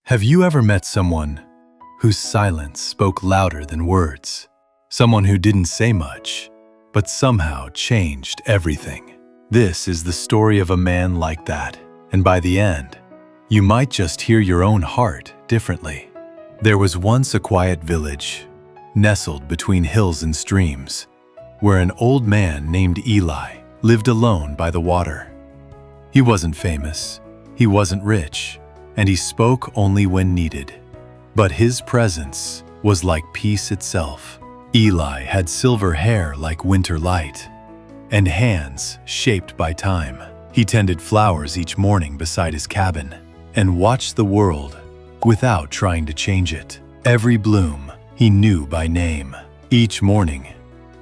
Have you ever met someone whose silence spoke louder than words? Someone who didn't say much, but somehow changed everything. This is the story of a man like that, and by the end, you might just hear your own heart differently. There was once a quiet village, nestled between hills and streams, where an old man named Eli lived alone by the water. He wasn't famous, he wasn't rich, and he spoke only when needed. But his presence was like peace itself. Eli had silver hair like winter light, and hands shaped by time. He tended flowers each morning beside his cabin, and watched the world without trying to change it. Every bloom he knew by name. Each morning,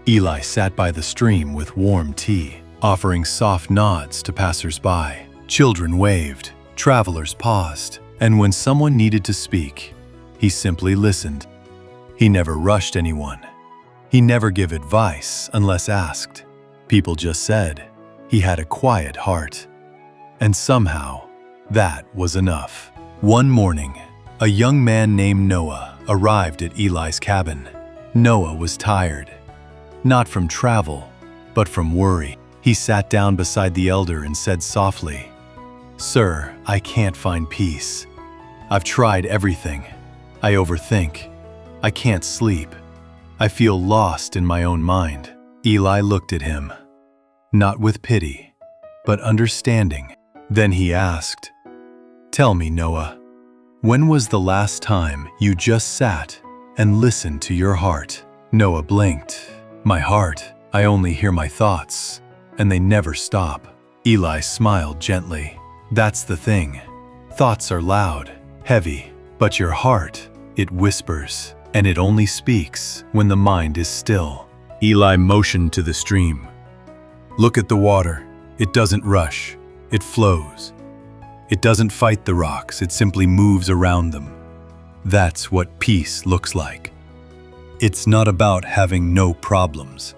Eli sat by the stream with warm tea, offering soft nods to passers-by. Children waved, travelers paused, and when someone needed to speak, he simply listened. He never rushed anyone. He never gave advice unless asked. People just said he had a quiet heart. And somehow, that was enough. One morning, a young man named Noah arrived at Eli's cabin. Noah was tired, not from travel, but from worry. He sat down beside the elder and said softly, "Sir, I can't find peace. I've tried everything. I overthink. I can't sleep. I feel lost in my own mind." Eli looked at him, not with pity, but understanding. Then he asked, "Tell me, Noah, when was the last time you just sat and listened to your heart?" Noah blinked. "My heart, I only hear my thoughts, and they never stop." Eli smiled gently. "That's the thing. Thoughts are loud, heavy, but your heart, it whispers, and it only speaks when the mind is still." Eli motioned to the stream. "Look at the water. It doesn't rush. It flows. It doesn't fight the rocks. It simply moves around them. That's what peace looks like. It's not about having no problems.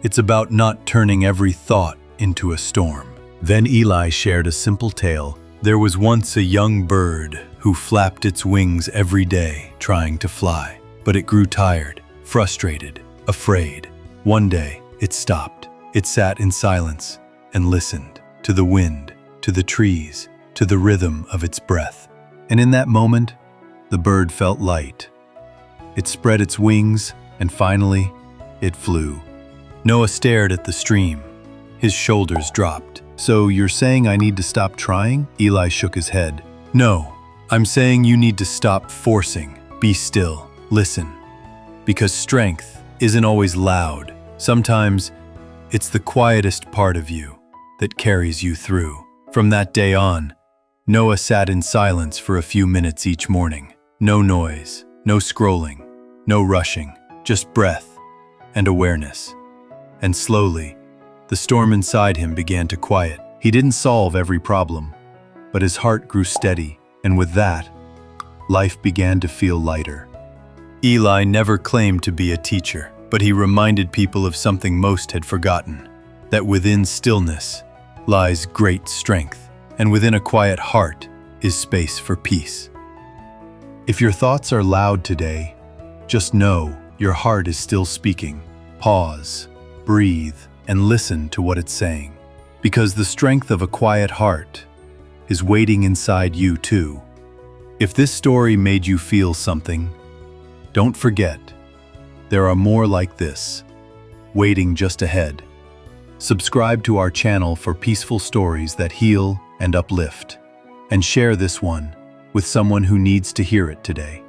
It's about not turning every thought into a storm." Then Eli shared a simple tale. There was once a young bird who flapped its wings every day trying to fly, but it grew tired, frustrated, afraid. One day, it stopped. It sat in silence and listened to the wind, to the trees, to the rhythm of its breath. And in that moment, the bird felt light. It spread its wings, and finally, it flew. Noah stared at the stream. His shoulders dropped. "So you're saying I need to stop trying?" Eli shook his head. "No, I'm saying you need to stop forcing. Be still, listen. Because strength isn't always loud. Sometimes it's the quietest part of you that carries you through." From that day on, Noah sat in silence for a few minutes each morning. No noise, no scrolling, no rushing, just breath and awareness. And slowly, the storm inside him began to quiet. He didn't solve every problem, but his heart grew steady, and with that, life began to feel lighter. Eli never claimed to be a teacher, but he reminded people of something most had forgotten, that within stillness lies great strength, and within a quiet heart is space for peace. If your thoughts are loud today, just know your heart is still speaking. Pause, breathe, and listen to what it's saying, because the strength of a quiet heart is waiting inside you too. If this story made you feel something, don't forget, there are more like this, waiting just ahead. Subscribe to our channel for peaceful stories that heal and uplift, and share this one with someone who needs to hear it today.